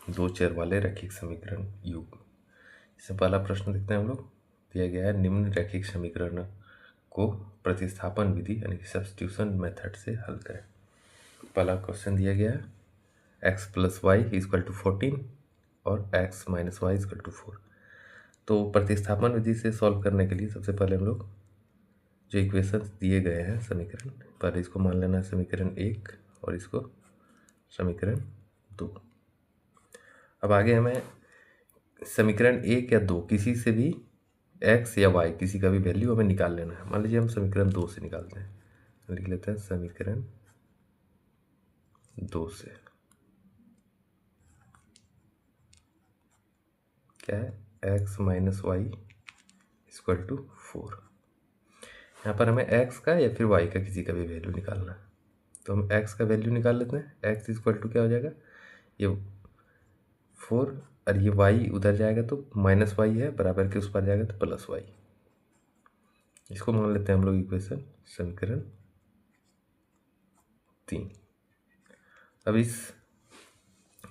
दो चर वाले रैखिक समीकरण युग। इसमें पहला प्रश्न देखते हैं हम लोग। दिया गया है निम्न रैखिक समीकरण को प्रतिस्थापन विधि यानी कि सब्स्टिट्यूशन मेथड से हल करें। पहला क्वेश्चन दिया गया है x plus y equal to 14 और x minus y equal to 4। तो प्रतिस्थापन विधि से सॉल्व करने के लिए सबसे पहले हम लोग जो इक्वेशन दिए गए हैं समीकरण, पहले इसको मान लेना है समीकरण 1 और इसको समीकरण 2। अब आगे हमें समीकरण 1 या 2 किसी से भी x या y किसी का भी वैल्यू हमें निकाल लेना है। मान लीजिए हम समीकरण 2 से निकालते हैं, लिख लेते हैं समीकरण 2 से क्या है x minus y equal to 4। यहाँ पर हमें x का या फिर y का किसी का भी वैल्यू निकालना है। तो हम x का वैल्यू निकाल लेते हैं। x इक्वल टू क्या हो जाएगा, ये 4 और ये y उधर जाएगा तो माइनस वाई है, बराबर के उस पर जाएगा तो प्लस वाई। इसको मान लेते हैं हम लोग इक्वेशन समीकरण 3। अब इस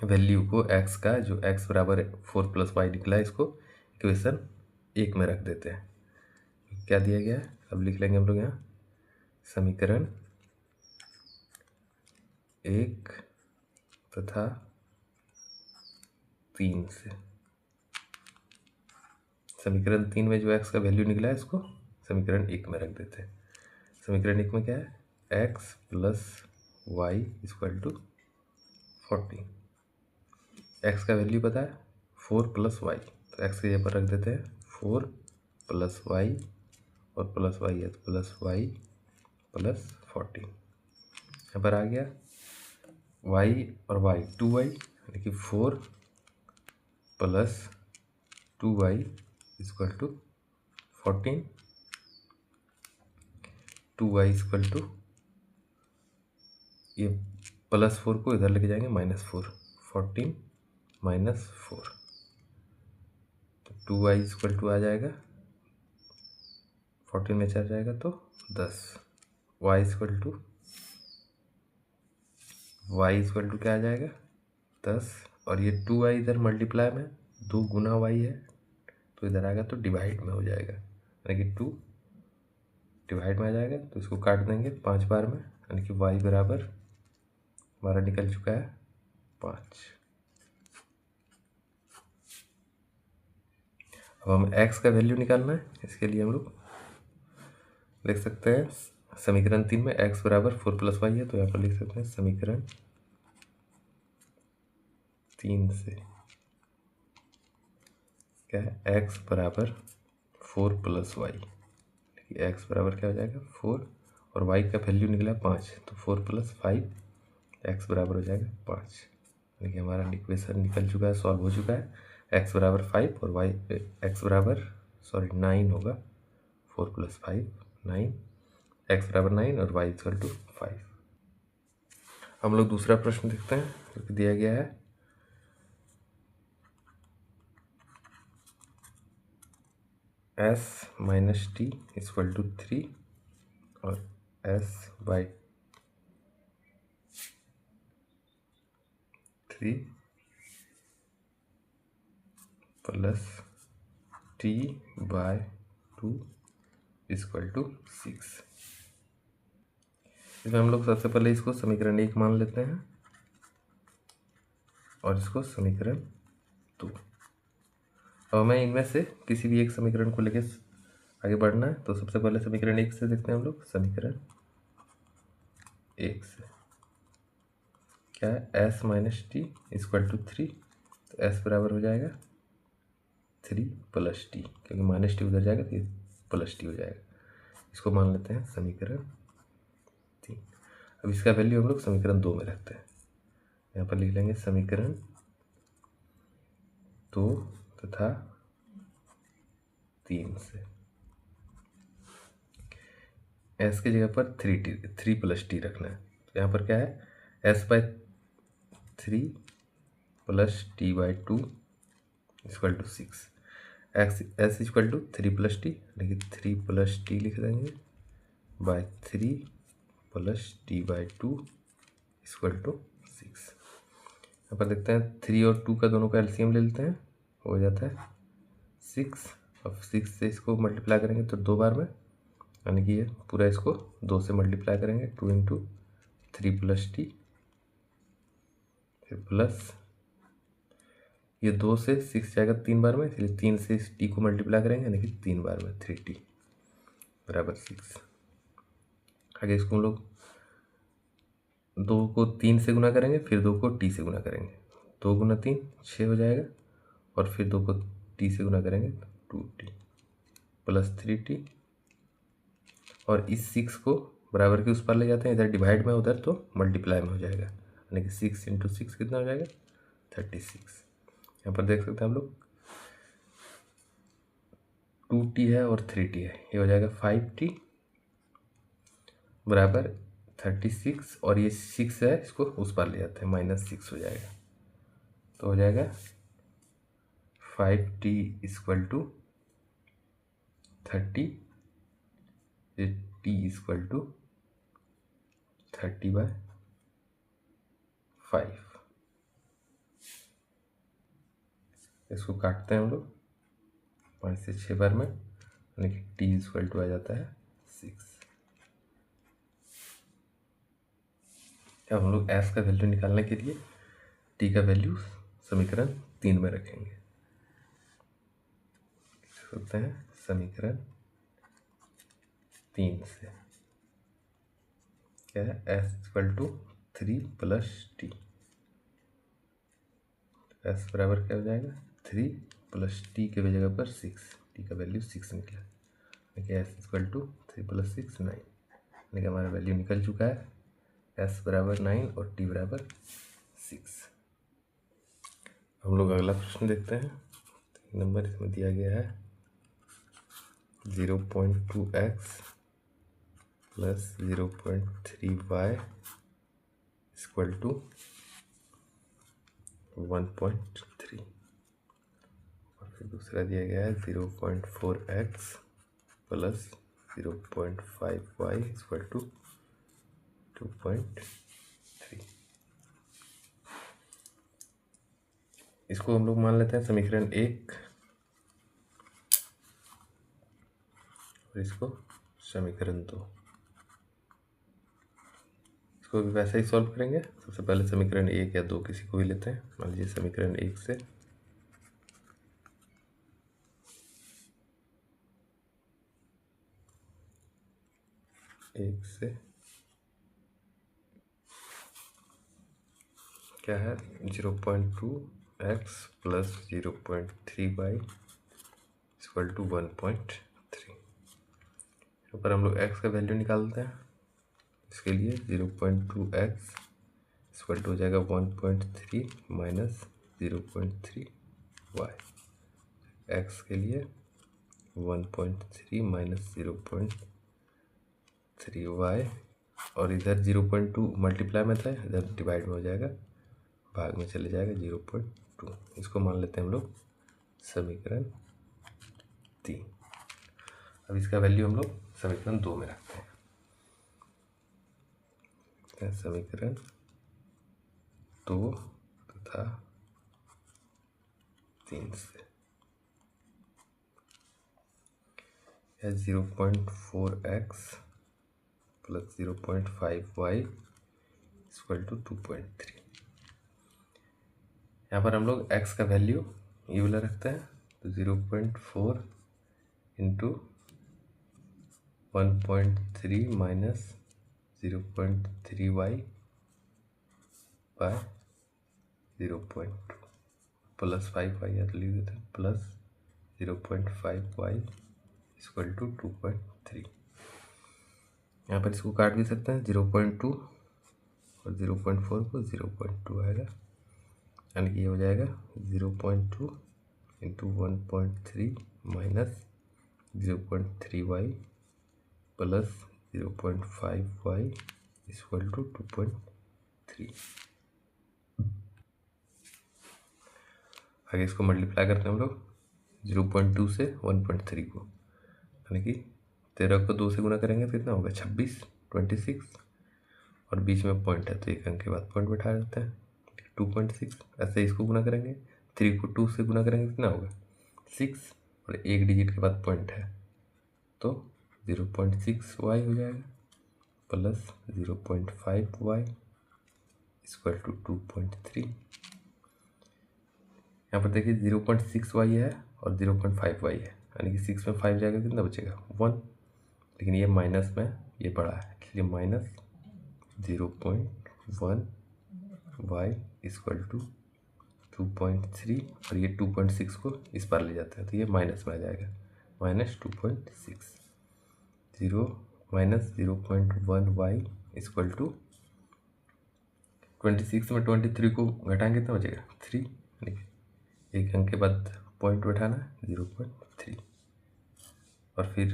वैल्यू को x का जो x बराबर 4 प्लस वाई निकला है इसको इक्वेशन 1 में रख देते हैं। क्या दिया गया है, अब लिख लेंगे हम लोग यहाँ समीकरण 1 तथा 3 से। समीकरण 3 में जो x का वैल्यू निकला है इसको समीकरण 1 में रख देते हैं। समीकरण 1 में क्या है, x plus y equal to 14। x का वैल्यू पता है 4 प्लस वाई, तो x के जगह पर रख देते हैं 4 प्लस वाई और प्लस वाई है तो प्लस वाई प्लस 14। यहाँ पर आ गया y और y 2y यानी कि 4 plus 2y equal to 14। 2y equal to ये प्लस 4 को इधर लेके जाएंगे -4, 14 माइनस 4 तो 2y इक्वल टू आ जाएगा 14 में चल जाएगा तो 10। y इक्वल टू क्या आ जाएगा 10 और ये 2y इधर मल्टीप्लाई में 2 गुना y है तो इधर आएगा तो डिवाइड में हो जाएगा, यानी कि 2 डिवाइड में आ जाएगा तो इसको काट देंगे 5 बार में, यानी कि y बराबर हमारा निकल चुका है 5। अब हम x का वैल्यू निकालना है, इसके लिए हम लोग लिख सकते हैं समीकरण 3 में x बराबर 4 प्लस वाई है तो यहाँ पर लिख सकते हैं समीकरण 3 से क्या है x बराबर 4 प्लस वाई। x बराबर क्या हो जाएगा 4 और y का वैल्यू निकला 5 तो 4 प्लस 5 x बराबर हो जाएगा 5। यानी कि हमारा इक्वेशन निकल चुका है, सॉल्व हो चुका है। x बराबर 5 और x बराबर 9 होगा, 4 प्लस 5 9, x बराबर 9 और y इक्वल टू 5। हम लोग दूसरा प्रश्न देखते हैं जो कि दिया गया है s minus t equal to 3 और s by 3 plus t by 2 equal to 6। इसमें हम लोग सबसे पहले इसको समीकरण 1 मान लेते हैं और इसको समीकरण 2। अब हमें इनमें से किसी भी एक समीकरण को लेके आगे बढ़ना है। तो सबसे पहले समीकरण 1 से देखते हैं हम लोग। समीकरण 1 से क्या है s minus t equal to 3, तो s बराबर हो जाएगा 3 प्लस टी, क्योंकि माइनस टी उधर जाएगा तो ये प्लस टी हो जाएगा। इसको मान लेते हैं समीकरण 3। अब इसका वैल्यू हम लोग समीकरण 2 में रखते हैं। यहाँ पर लिख लेंगे समीकरण 2 तथा 3 से s की जगह पर 3 प्लस टी रखना है। तो यहाँ पर क्या है s by 3 plus t by 2 equal to 6। s equal to 3 plus t, यानी कि 3 प्लस टी लिख देंगे by 3 plus t by 2 equal to 6। यहाँ पर देखते हैं 3 और 2 का दोनों का एलसीएम ले लेते हैं, हो जाता है 6। अब 6 से इसको मल्टीप्लाई करेंगे तो 2 बार में, यानी कि ये पूरा इसको 2 से मल्टीप्लाई करेंगे, 2 इंटू 3 प्लस टी, फिर प्लस ये 2 से 6 जाएगा 3 बार में, इसलिए 3 से इस टी को मल्टीप्लाई करेंगे, यानी कि 3 बार में 3t बराबर 6। आगे इसको हम लोग 2 को 3 से गुना करेंगे, फिर 2 को t से गुना करेंगे, 2 गुना 3 6 हो जाएगा, और फिर 2 को t से गुना करेंगे 2t प्लस 3t, और इस 6 को बराबर के उस पर ले जाते हैं, इधर डिवाइड में उधर तो मल्टीप्लाई में हो जाएगा, यानी कि 6 इंटू 6 कितना हो जाएगा 36। यहाँ पर देख सकते हैं हम लोग 2t है और 3t है, ये हो जाएगा 5t बराबर 36, और ये 6 है इसको उस पर ले जाते हैं, -6 हो जाएगा, तो हो जाएगा 5t equal to 30, t equal to 30/5। इसको काटते हैं हम लोग 5 से 6 बार में, यानी कि t इक्वल टू आ जाता है 6। अब हम लोग s का वैल्यू निकालने के लिए t का वैल्यू समीकरण 3 में रखेंगे। सकते हैं समीकरण 3 से क्या है, s equal to 3 plus t, s बराबर क्या हो जाएगा 3 प्लस टी के जगह पर 6, टी का वैल्यू 6 निकला, देखिए s इक्वल टू 3 प्लस 6 9, यानी कि हमारा वैल्यू निकल चुका है, s बराबर 9 और t बराबर 6। हम लोग अगला प्रश्न देखते हैं। 3 नंबर इसमें दिया गया है 0.2x plus 0.3y equal to 1.3, और फिर दूसरा दिया गया है 0.4x plus 0.5y equal to 2.3। इसको हम लोग मान लेते हैं समीकरण 1 और इसको समीकरण 2। इसको भी वैसे ही सॉल्व करेंगे। सबसे पहले समीकरण 1 या 2 किसी को भी लेते हैं। मान लीजिए समीकरण 1 से क्या है 0.2x plus 0.3y equal to 1.3। यहाँ पर हम लोग x का वैल्यू निकालते हैं। इसके लिए 0.2x इक्वल टू हो जाएगा 1.3 माइनस 0.3y। x के लिए 1.3 माइनस 0.3y, और इधर 0.2 मल्टीप्लाई में था, इधर डिवाइड में हो जाएगा, भाग में चले जाएगा 0.2। इसको मान लेते हैं हम लोग समीकरण 3। अब इसका वैल्यू हम लोग समीकरण 2 में रखते हैं। समीकरण 2 तथा 3 से 0.4x plus 0.5y equal to 2.3। यहाँ पर हम लोग x का वैल्यू ये वाला रखते हैं, तो 0.4 into 1.3 minus 0.3y bye 0.2 plus 5y याद लिख देते हैं, प्लस 0.5y इक्वल टू 2.3। यहाँ पर इसको काट भी सकते हैं, 0.2 और 0.4 को 0.2 आएगा, यानी कि ये हो जाएगा 0.2 into 1.3 minus 0.3y plus 0.5y equal to 2.3। आगे इसको मल्टीप्लाई करते हैं हम लोग 0.2 से 1.3 को, यानी कि 13 को 2 से गुना करेंगे तो कितना होगा 26 और बीच में पॉइंट है तो एक अंक के बाद पॉइंट बैठा देते हैं, 2.6, ऐसे इसको गुना करेंगे, 3 को 2 से गुना करेंगे कितना होगा 6, और एक डिजिट के बाद पॉइंट है तो 0.6y हो जाएगा प्लस 0.5y इक्वल टू 2.3। यहाँ पर देखिए 0.6y है और 0.5y है, यानी कि 6 में 5 जाएगा कितना बचेगा 1, लेकिन ये माइनस में ये बड़ा है इसलिए माइनस 0.1y इक्वल टू 2.3, और ये 2.6 को इस पार ले जाते हैं तो ये माइनस में आ जाएगा -2.6, -0.1y इक्वल टू 26 में 23 को घटाएंगे कितना बचेगा 3, एक अंक के बाद पॉइंट बैठाना 0.3, और फिर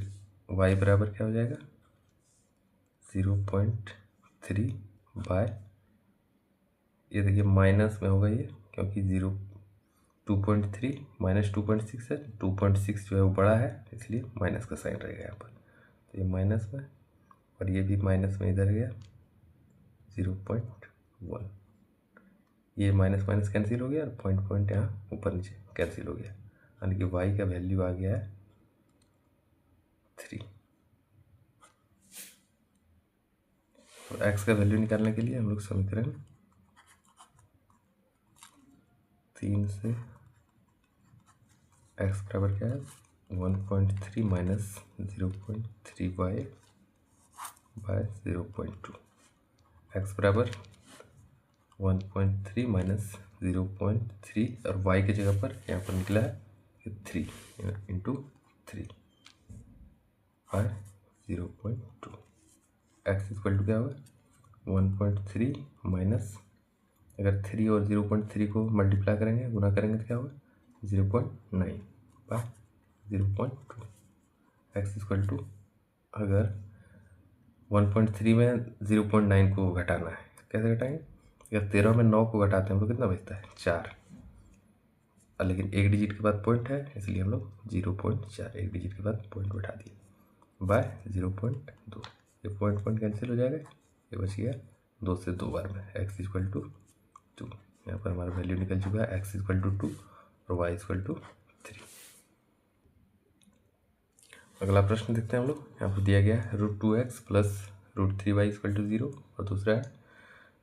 y बराबर क्या हो जाएगा 0.3 बाय, ये देखिए माइनस में होगा ये क्योंकि 2.3 माइनस 2.6 है, 2.6 जो है वो बड़ा है इसलिए माइनस का साइन रहेगा यहाँ पर, तो ये माइनस में और ये भी माइनस में इधर गया 0.1, ये माइनस माइनस कैंसिल हो गया और पॉइंट यहाँ ऊपर नीचे कैंसिल हो गया, यानी कि y का वैल्यू आ गया है 3। तो x का वैल्यू निकालने के लिए हम लोग समीकरण 3 से x बराबर क्या है 1.3 माइनस 0.3y बाय 0.2, x बराबर 1.3 माइनस 0.3 और y की जगह पर यहाँ पर निकला है 3 into 3 by 0.2, x equal to क्या होगा 1.3 माइनस, अगर 3 और 0.3 को मल्टीप्लाई करेंगे गुना करेंगे तो क्या होगा 0.9 बाय 0.2, x इक्वल टू, अगर 1.3 में 0.9 को घटाना है कैसे घटाएंगे, अगर 13 में 9 को घटाते हैं हम लोग कितना बचता है 4, लेकिन एक डिजिट के बाद पॉइंट है इसलिए हम लोग 0.4 एक डिजिट के बाद पॉइंट बैठा दिए बाय 0.2, ये पॉइंट कैंसिल हो जाएगा, ये बच गया 2 से 2 बार में x इक्वल टू 2, यहाँ पर हमारा वैल्यू निकल चुका है x इक्वल टू 2 और y इक्वल टू 3। अगला प्रश्न देखते हैं हम लोग, यहाँ पर दिया गया है √2x plus √3y equal to 0 और दूसरा है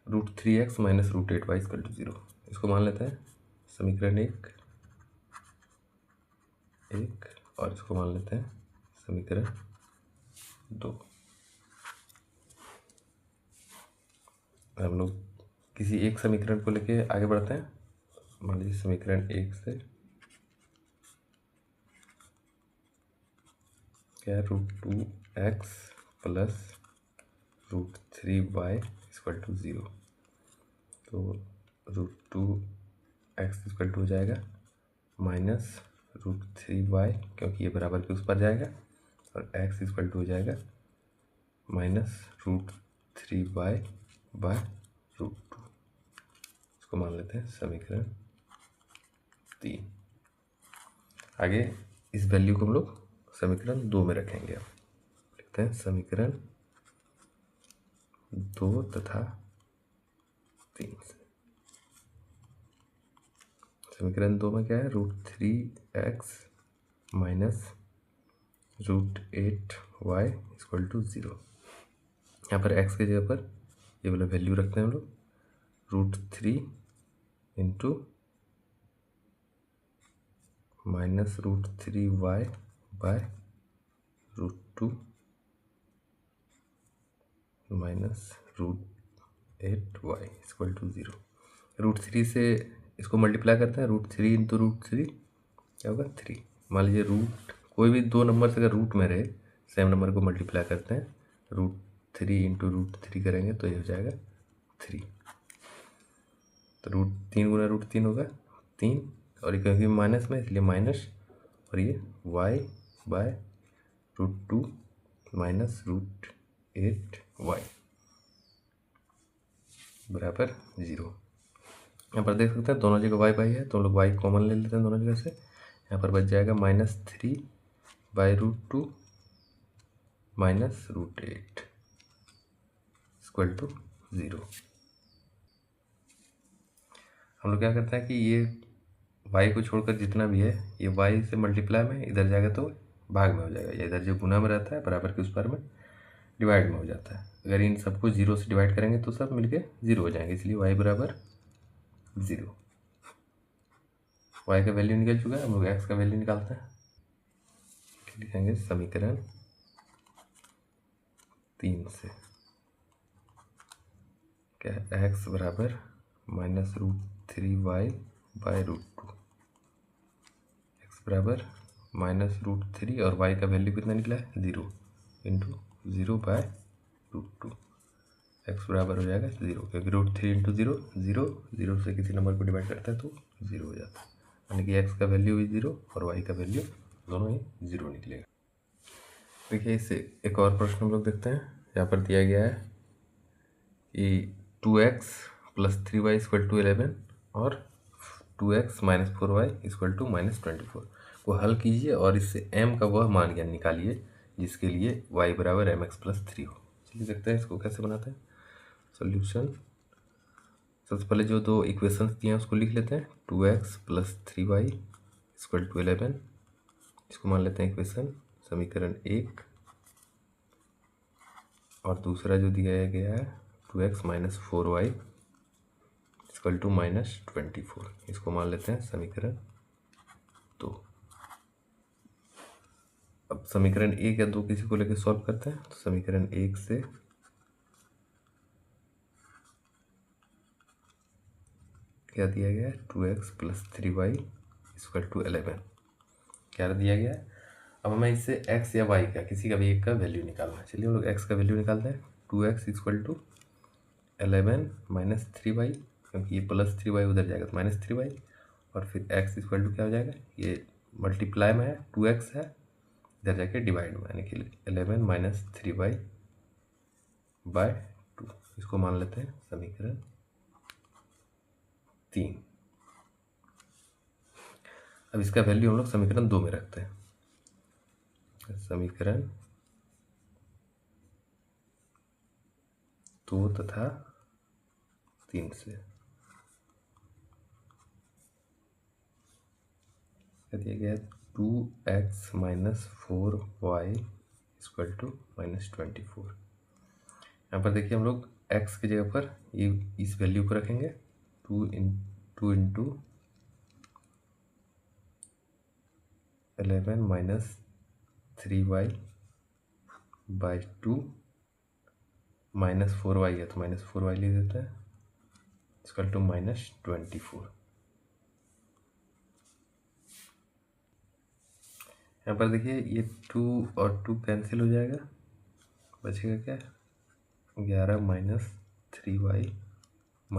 √3x minus √8y equal to 0। इसको मान लेते हैं समीकरण 1 और इसको मान लेते हैं समीकरण 2। हम लोग किसी एक समीकरण को लेके आगे बढ़ते हैं, मान लीजिए समीकरण 1 से क्या है √2x plus √3y equal to 0, तो √2x इक्वल टू हो जाएगा माइनस √3y क्योंकि ये बराबर के उस पर जाएगा, और x इक्वल टू हो जाएगा माइनस √3y बाय √2, इसको मान लेते हैं समीकरण 3। आगे इस वैल्यू को हम लोग समीकरण 2 में रखेंगे, अब लिखते हैं समीकरण 2 तथा 3 से। समीकरण 2 में क्या है √3x minus √8y equal to 0, यहाँ पर x की जगह पर ये वाला वैल्यू रखते हैं हम लोग √3 into minus √3y by √2 minus √8y equal to 0। √3 से इसको मल्टीप्लाई करते हैं, √3 इंटू √3 क्या होगा 3। मान लीजिए रूट कोई भी दो नंबर से अगर रूट में रहे सेम नंबर को मल्टीप्लाई करते हैं, √3 इंटू √3 करेंगे तो ये हो जाएगा 3, तो √3 गुना √3 होगा 3, और ये क्योंकि माइनस में इसलिए माइनस, और ये y बाय √2 माइनस √8y बराबर 0। यहाँ पर देख सकते हैं दोनों जगह y बाई है तो हम लोग y कॉमन ले लेते हैं दोनों जगह से, यहाँ पर बच जाएगा -3 बाई √2 माइनस √8 इक्वल टू 0। हम लोग क्या करते हैं कि ये y को छोड़कर जितना भी है ये y से मल्टीप्लाई में इधर जाएगा तो भाग में हो जाएगा, या इधर जो गुना में रहता है बराबर के उस पर में डिवाइड में हो जाता है। अगर इन सबको 0 से डिवाइड करेंगे तो सब मिलके 0 हो जाएंगे, इसलिए y बराबर 0। y का वैल्यू निकल चुका है, हम लोग x का वैल्यू निकालते हैं। लिखेंगे समीकरण 3 से क्या है, x बराबर -√3y बाय √2, x बराबर -√3 और y का वैल्यू कितना निकला है 0 इंटू 0 बाय √2, x बराबर हो जाएगा 0, क्योंकि √3 इंटू 0 0, 0 से किसी नंबर को डिवाइड करता है तो 0 हो जाता है, यानी कि x का वैल्यू भी 0 और y का वैल्यू दोनों ही 0 निकलेगा। देखिए इससे एक और प्रश्न हम लोग देखते हैं। यहाँ पर दिया गया है कि 2x + 3y = 11 और 2x - 4y = -24 को हल कीजिए और इससे m का वह मान ज्ञान निकालिए जिसके लिए y बराबर mx + 3 हो। चलिए देखते हैं इसको कैसे बनाते हैं। सॉल्यूशन, सबसे पहले जो दो इक्वेशंस दिए हैं उसको लिख लेते हैं। 2x + 3y = 11, इसको मान लेते हैं इक्वेशन समीकरण 1, और दूसरा जो दिया गया है 2x - 4y = -24, इसको मान लेते हैं समीकरण 2। अब समीकरण 1 या 2 किसी को लेकर सॉल्व करते हैं। तो समीकरण 1 से क्या दिया गया है 2x + 3y = 11 क्या दिया गया है। अब हमें इससे x या y का किसी का भी एक का वैल्यू निकालना है। चलिए हम लोग x का वैल्यू निकालते हैं। 2x = 11 - 3y, क्योंकि ये +3y उधर जाएगा तो -3y, और फिर x = क्या हो जाएगा, ये मल्टीप्लाई में है 2x है, इधर जाके डिवाइड में, यानी कि 11 - 3y बाय 2, इसको मान लेते हैं समीकरण 3। अब इसका वैल्यू हम लोग समीकरण 2 में रखते हैं। समीकरण 2 तथा 3 से दिया गया 2x - 4y = -24। यहाँ पर देखिए हम लोग x की जगह पर ये इस वैल्यू को रखेंगे 2 इंटू 11 - 3y बाई 2 -4y है तो -4y ले देते हैं = -24। यहाँ पर देखिए ये 2 और 2 कैंसिल हो जाएगा, बचेगा क्या 11 - 3y -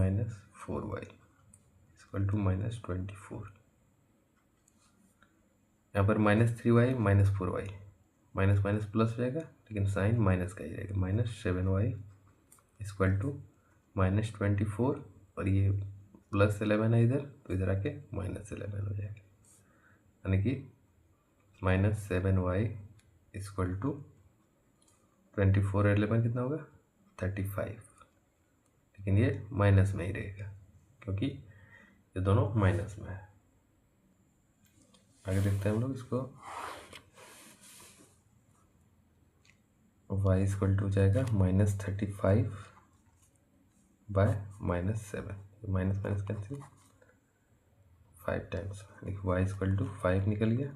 4y = -24। यहाँ पर -3y - 4y minus minus plus हो जाएगा, लेकिन साइन माइनस का ही रहेगा, -7y = -24, और ये +11 है इधर तो इधर आके -11 हो जाएगा, यानी कि -7y = 24 और 11 कितना होगा 35, लेकिन ये माइनस में ही रहेगा क्योंकि ये दोनों माइनस में है। आगे देखते हैं हम लोग इसको। y = हो जाएगा -35 by -7, minus minus cancel 5 times, यानी y = 5 निकल गया।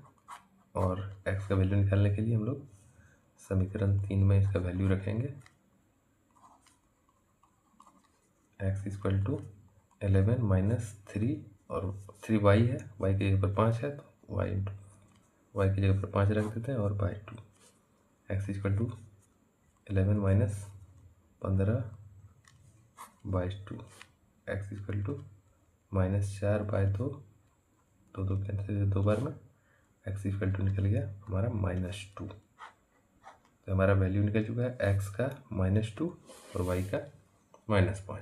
और x का वैल्यू निकालने के लिए हम लोग समीकरण 3 में इसका वैल्यू रखेंगे। x = 11 - 3 और 3y है, y की जगह पर 5 है तो y की जगह पर 5 रख देते हैं और by 2। x = 11 - 15 by 2, x = -4 by 2, 2 cancel 2 बार में, x = निकल गया हमारा -2। तो हमारा वैल्यू निकल चुका है x का -2 और y का -5।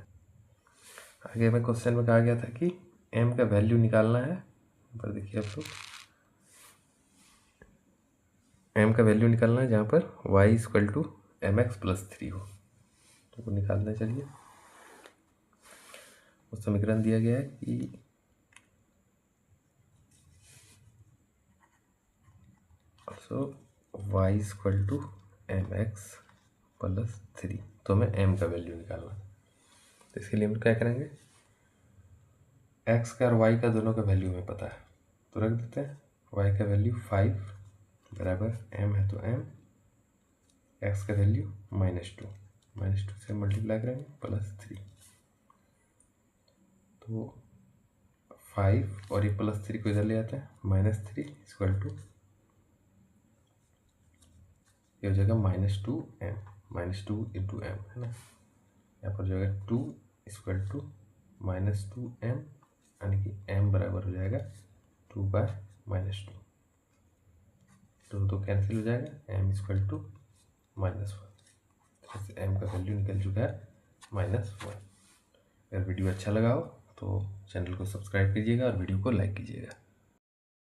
आगे हमें क्वेश्चन में कहा गया था कि m का वैल्यू निकालना है। पर देखिए आप लोग m का वैल्यू निकालना है जहाँ पर y = mx + 3 हो, तो निकालना चलिए। वो समीकरण दिया गया है कि so y equal to m x plus 3, तो हमें m का वैल्यू निकालना है। तो इसके लिए हम क्या करेंगे, x का और y का दोनों का वैल्यू हमें पता है, तो रख देते हैं y का वैल्यू 5 बराबर m है तो m, x का वैल्यू -2 से मल्टीप्लाई करेंगे +3, तो 5 और ये +3 को इधर ले आते हैं, -3 इक्वल टू ये हो जाएगा -2m, -2 इंटू एम है ना, यहाँ पर जो है 2 इक्वल टू -2m, यानी कि m बराबर हो जाएगा 2/-2, तो कैंसिल हो जाएगा, m इक्वल टू -1, तो m का वैल्यू निकल चुका है -1। अगर वीडियो अच्छा लगा हो तो चैनल को सब्सक्राइब कीजिएगा और वीडियो को लाइक कीजिएगा।